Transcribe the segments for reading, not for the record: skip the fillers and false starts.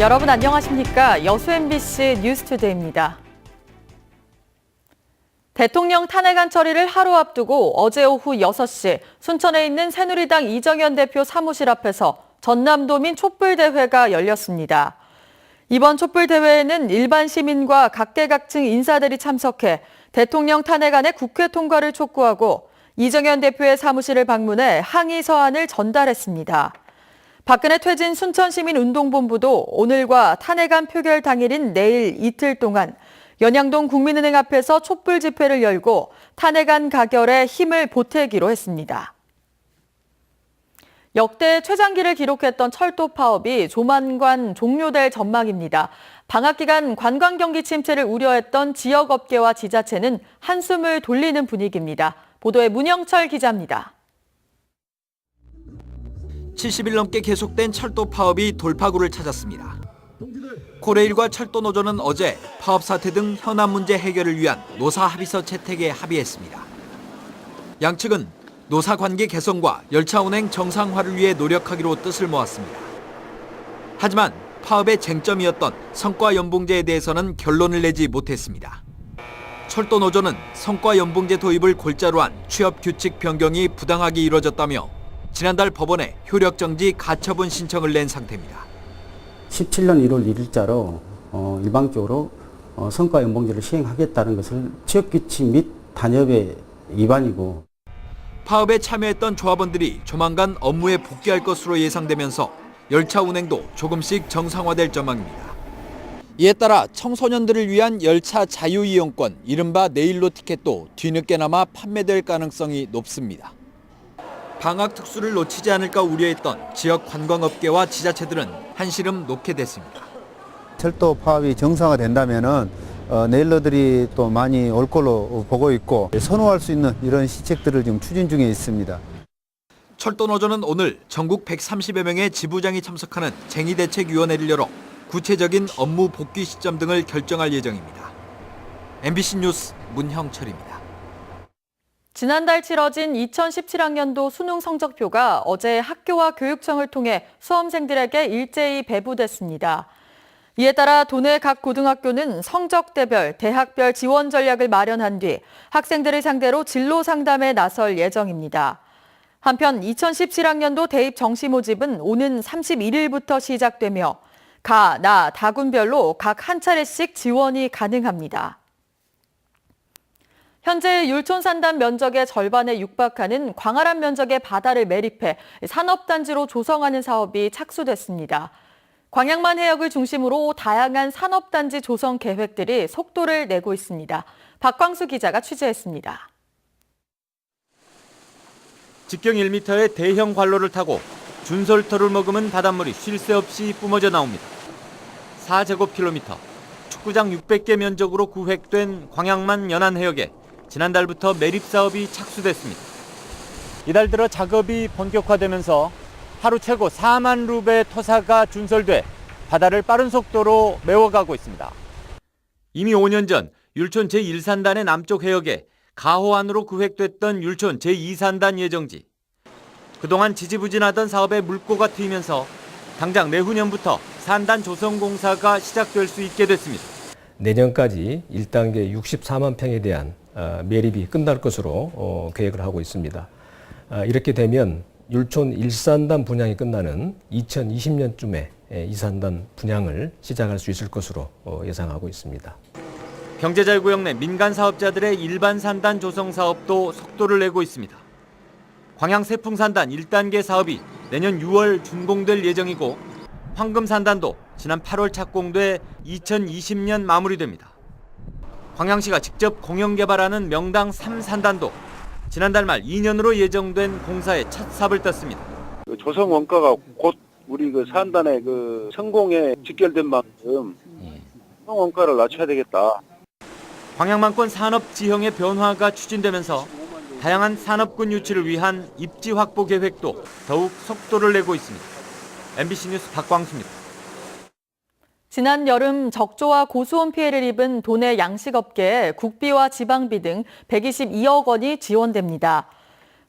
여러분 안녕하십니까? 여수 MBC 뉴스투데이입니다. 대통령 탄핵안 처리를 하루 앞두고 어제 오후 6시 순천에 있는 새누리당 이정현 대표 사무실 앞에서 전남도민 촛불대회가 열렸습니다. 이번 촛불대회에는 일반 시민과 각계각층 인사들이 참석해 대통령 탄핵안의 국회 통과를 촉구하고 이정현 대표의 사무실을 방문해 항의 서한을 전달했습니다. 박근혜 퇴진 순천시민운동본부도 오늘과 탄핵안 표결 당일인 내일 이틀 동안 연양동 국민은행 앞에서 촛불 집회를 열고 탄핵안 가결에 힘을 보태기로 했습니다. 역대 최장기를 기록했던 철도 파업이 조만간 종료될 전망입니다. 방학 기간 관광 경기 침체를 우려했던 지역업계와 지자체는 한숨을 돌리는 분위기입니다. 보도에 문영철 기자입니다. 70일 넘게 계속된 철도 파업이 돌파구를 찾았습니다. 코레일과 철도노조는 어제 파업 사태 등 현안 문제 해결을 위한 노사 합의서 채택에 합의했습니다. 양측은 노사 관계 개선과 열차 운행 정상화를 위해 노력하기로 뜻을 모았습니다. 하지만 파업의 쟁점이었던 성과 연봉제에 대해서는 결론을 내지 못했습니다. 철도노조는 성과 연봉제 도입을 골자로 한 취업 규칙 변경이 부당하게 이뤄졌다며 지난달 법원에 효력 정지 가처분 신청을 낸 상태입니다. 17년 1월 1일자로 일방적으로 성과연봉제를 시행하겠다는 것을 취업규칙 및 단협의 위반이고, 파업에 참여했던 조합원들이 조만간 업무에 복귀할 것으로 예상되면서 열차 운행도 조금씩 정상화될 전망입니다. 이에 따라 청소년들을 위한 열차 자유이용권, 이른바 네일로 티켓도 뒤늦게나마 판매될 가능성이 높습니다. 방학 특수를 놓치지 않을까 우려했던 지역 관광업계와 지자체들은 한시름 놓게 됐습니다. 철도 파업이 정상화된다면은 네일러들이 또 많이 올 걸로 보고 있고, 선호할 수 있는 이런 시책들을 지금 추진 중에 있습니다. 철도노조는 오늘 전국 130여 명의 지부장이 참석하는 쟁의대책위원회를 열어 구체적인 업무 복귀 시점 등을 결정할 예정입니다. MBC 뉴스 문형철입니다. 지난달 치러진 2017학년도 수능 성적표가 어제 학교와 교육청을 통해 수험생들에게 일제히 배부됐습니다. 이에 따라 도내 각 고등학교는 성적대별, 대학별 지원 전략을 마련한 뒤 학생들을 상대로 진로 상담에 나설 예정입니다. 한편 2017학년도 대입 정시 모집은 오는 31일부터 시작되며 가, 나, 다군별로 각 한 차례씩 지원이 가능합니다. 현재 율촌 산단 면적의 절반에 육박하는 광활한 면적의 바다를 매립해 산업단지로 조성하는 사업이 착수됐습니다. 광양만 해역을 중심으로 다양한 산업단지 조성 계획들이 속도를 내고 있습니다. 박광수 기자가 취재했습니다. 직경 1m의 대형 관로를 타고 준솔터를 머금은 바닷물이 쉴 새 없이 뿜어져 나옵니다. 4제곱킬로미터, 축구장 600개 면적으로 구획된 광양만 연안해역에 지난달부터 매립 사업이 착수됐습니다. 이달 들어 작업이 본격화되면서 하루 최고 4만 룹의 토사가 준설돼 바다를 빠른 속도로 메워가고 있습니다. 이미 5년 전 율촌 제1산단의 남쪽 해역에 가호 안으로 구획됐던 율촌 제2산단 예정지. 그동안 지지부진하던 사업에 물꼬가 트이면서 당장 내후년부터 산단 조성 공사가 시작될 수 있게 됐습니다. 내년까지 1단계 64만 평에 대한 매립이 끝날 것으로 계획을 하고 있습니다. 이렇게 되면 율촌 1산단 분양이 끝나는 2020년쯤에 2산단 분양을 시작할 수 있을 것으로 예상하고 있습니다. 경제자유구역 내 민간 사업자들의 일반 산단 조성 사업도 속도를 내고 있습니다. 광양 세풍산단 1단계 사업이 내년 6월 준공될 예정이고, 황금산단도 지난 8월 착공돼 2020년 마무리됩니다. 광양시가 직접 공영 개발하는 명당 3산단도 지난달 말 2년으로 예정된 공사에 첫 삽을 떴습니다. 조성 원가가 곧 우리 산단의 성공에 직결된 만큼 조성 원가를 낮춰야 되겠다. 광양만권 산업 지형의 변화가 추진되면서 다양한 산업군 유치를 위한 입지 확보 계획도 더욱 속도를 내고 있습니다. MBC 뉴스 박광수입니다. 지난 여름 적조와 고수온 피해를 입은 도내 양식업계에 국비와 지방비 등 122억 원이 지원됩니다.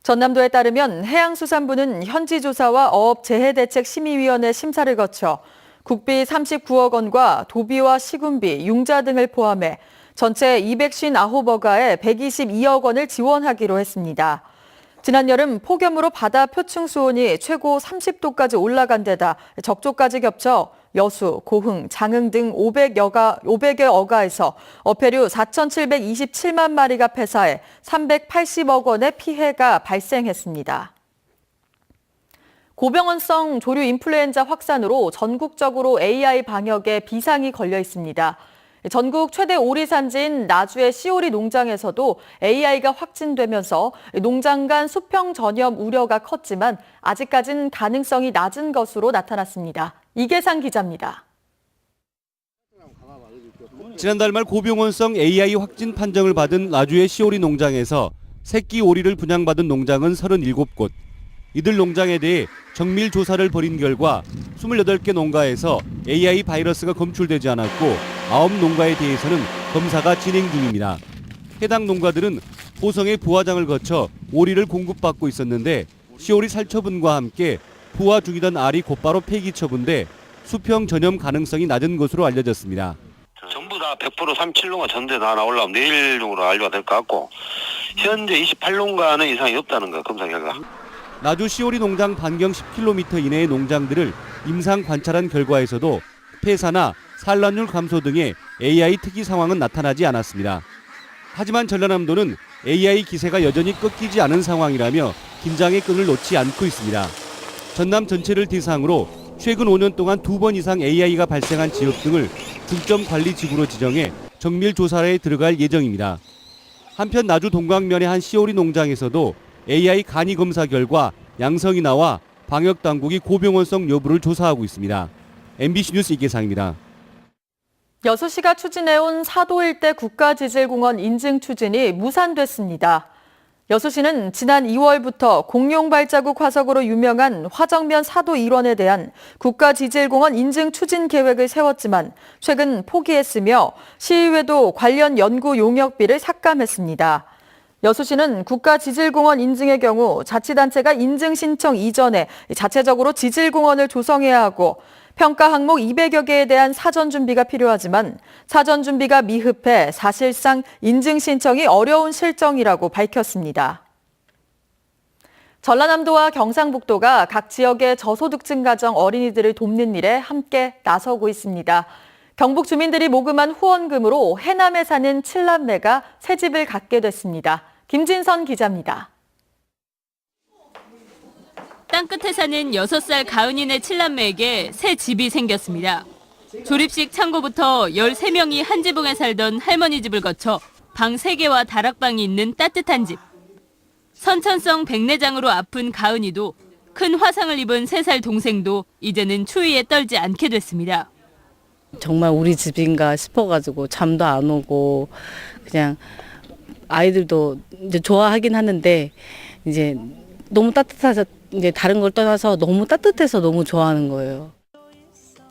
전남도에 따르면 해양수산부는 현지조사와 어업재해대책심의위원회 심사를 거쳐 국비 39억 원과 도비와 시군비, 융자 등을 포함해 전체 259억가에 122억 원을 지원하기로 했습니다. 지난 여름 폭염으로 바다 표층 수온이 최고 30도까지 올라간 데다 적조까지 겹쳐 여수, 고흥, 장흥 등 500여 어가에서 어패류 4,727만 마리가 폐사해 380억 원의 피해가 발생했습니다. 고병원성 조류 인플루엔자 확산으로 전국적으로 AI 방역에 비상이 걸려 있습니다. 전국 최대 오리 산지인 나주의 시오리 농장에서도 AI가 확진되면서 농장 간 수평 전염 우려가 컸지만 아직까진 가능성이 낮은 것으로 나타났습니다. 이계상 기자입니다. 지난달 말 고병원성 AI 확진 판정을 받은 나주의 시오리 농장에서 새끼 오리를 분양받은 농장은 37곳. 이들 농장에 대해 정밀 조사를 벌인 결과 28개 농가에서 AI 바이러스가 검출되지 않았고 9농가에 대해서는 검사가 진행 중입니다. 해당 농가들은 포성의 부화장을 거쳐 오리를 공급받고 있었는데 시오리 살처분과 함께 부화 중이던 알이 곧바로 폐기 처분돼 수평 전염 가능성이 낮은 것으로 알려졌습니다. 전부 다 100% 37농가 전체 다 나오려면 내일 정도로 알려야 될 것 같고 현재 28농가는 이상이 없다는 거 검사 결과. 나주 시오리 농장 반경 10km 이내의 농장들을 임상 관찰한 결과에서도 폐사나 산란율 감소 등의 AI 특이 상황은 나타나지 않았습니다. 하지만 전라남도는 AI 기세가 여전히 꺾이지 않은 상황이라며 긴장의 끈을 놓지 않고 있습니다. 전남 전체를 대상으로 최근 5년 동안 2번 이상 AI가 발생한 지역 등을 중점 관리 지구로 지정해 정밀 조사에 들어갈 예정입니다. 한편 나주 동광면의 한 시오리 농장에서도 AI 간이 검사 결과 양성이 나와 방역 당국이 고병원성 여부를 조사하고 있습니다. MBC 뉴스 이계상입니다. 여수시가 추진해온 사도 일대 국가지질공원 인증 추진이 무산됐습니다. 여수시는 지난 2월부터 공룡 발자국 화석으로 유명한 화정면 사도 일원에 대한 국가지질공원 인증 추진 계획을 세웠지만 최근 포기했으며 시의회도 관련 연구 용역비를 삭감했습니다. 여수시는 국가지질공원 인증의 경우 자치단체가 인증 신청 이전에 자체적으로 지질공원을 조성해야 하고 평가 항목 200여 개에 대한 사전 준비가 필요하지만 사전 준비가 미흡해 사실상 인증 신청이 어려운 실정이라고 밝혔습니다. 전라남도와 경상북도가 각 지역의 저소득층 가정 어린이들을 돕는 일에 함께 나서고 있습니다. 경북 주민들이 모금한 후원금으로 해남에 사는 7남매가 새 집을 갖게 됐습니다. 김진선 기자입니다. 땅끝에 사는 6살 가은이네 7남매에게 새 집이 생겼습니다. 조립식 창고부터 13명이 한 지붕에 살던 할머니 집을 거쳐 방 3개와 다락방이 있는 따뜻한 집. 선천성 백내장으로 아픈 가은이도 큰 화상을 입은 3살 동생도 이제는 추위에 떨지 않게 됐습니다. 정말 우리 집인가 싶어가지고 잠도 안 오고 그냥 아이들도 이제 좋아하긴 하는데 이제 너무 따뜻해서 이제 다른 걸 떠나서 너무 따뜻해서 너무 좋아하는 거예요.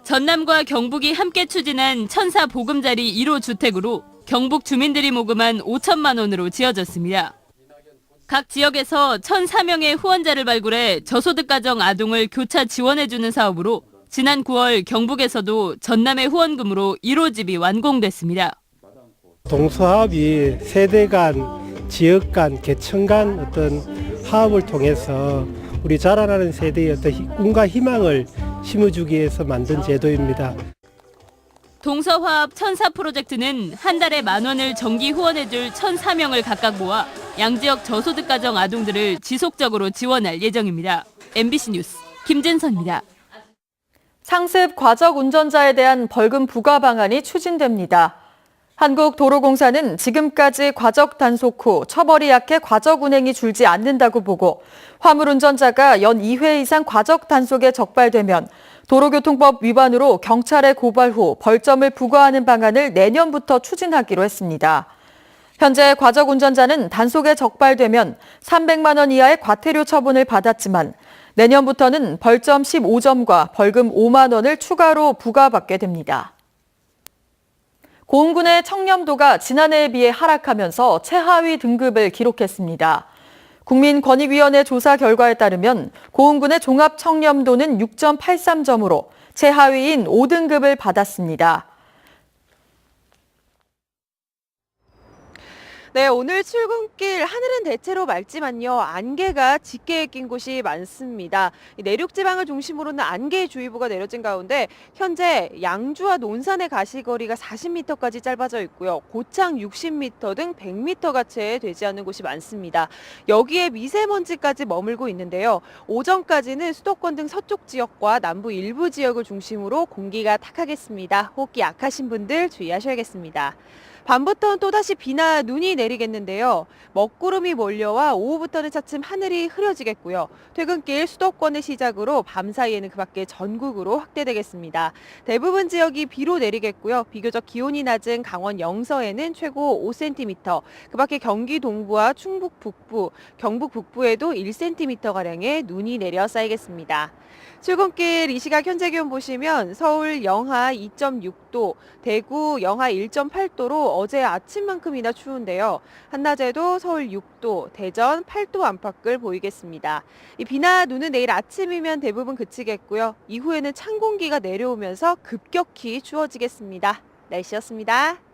전남과 경북이 함께 추진한 천사 보금자리 1호 주택으로 경북 주민들이 모금한 5천만 원으로 지어졌습니다. 각 지역에서 1,004명의 후원자를 발굴해 저소득 가정 아동을 교차 지원해주는 사업으로 지난 9월 경북에서도 전남의 후원금으로 1호 집이 완공됐습니다. 동서합이 세대 간, 지역 간, 계층 간 어떤 화합을 통해서 우리 자라나는 세대의 어떤 꿈과 희망을 심어주기 위해서 만든 제도입니다. 동서화합 천사 프로젝트는 한 달에 10,000원을 정기 후원해줄 1,004명을 각각 모아 양지역 저소득 가정 아동들을 지속적으로 지원할 예정입니다. MBC 뉴스 김진선입니다. 상습 과적 운전자에 대한 벌금 부과 방안이 추진됩니다. 한국도로공사는 지금까지 과적 단속 후 처벌이 약해 과적 운행이 줄지 않는다고 보고 화물 운전자가 연 2회 이상 과적 단속에 적발되면 도로교통법 위반으로 경찰에 고발 후 벌점을 부과하는 방안을 내년부터 추진하기로 했습니다. 현재 과적 운전자는 단속에 적발되면 300만 원 이하의 과태료 처분을 받았지만 내년부터는 벌점 15점과 벌금 5만 원을 추가로 부과받게 됩니다. 고흥군의 청렴도가 지난해에 비해 하락하면서 최하위 등급을 기록했습니다. 국민권익위원회 조사 결과에 따르면 고흥군의 종합 청렴도는 6.83점으로 최하위인 5등급을 받았습니다. 네, 오늘 출근길 하늘은 대체로 맑지만요. 안개가 짙게 낀 곳이 많습니다. 내륙 지방을 중심으로는 안개주의보가 내려진 가운데 현재 양주와 논산의 가시거리가 40m까지 짧아져 있고요. 고창 60m 등 100m가 채 되지 않는 곳이 많습니다. 여기에 미세먼지까지 머물고 있는데요. 오전까지는 수도권 등 서쪽 지역과 남부 일부 지역을 중심으로 공기가 탁하겠습니다. 호흡기 약하신 분들 주의하셔야겠습니다. 밤부터는 또다시 비나 눈이 내리겠는데요. 먹구름이 몰려와 오후부터는 차츰 하늘이 흐려지겠고요. 퇴근길 수도권을 시작으로 밤 사이에는 그 밖에 전국으로 확대되겠습니다. 대부분 지역이 비로 내리겠고요. 비교적 기온이 낮은 강원 영서에는 최고 5cm, 그 밖에 경기 동부와 충북 북부, 경북 북부에도 1cm가량의 눈이 내려 쌓이겠습니다. 출근길 이 시각 현재 기온 보시면 서울 영하 2.6도, 대구 영하 1.8도로 어제 아침만큼이나 추운데요. 한낮에도 서울 6도, 대전 8도 안팎을 보이겠습니다. 이 비나 눈은 내일 아침이면 대부분 그치겠고요. 이후에는 찬 공기가 내려오면서 급격히 추워지겠습니다. 날씨였습니다.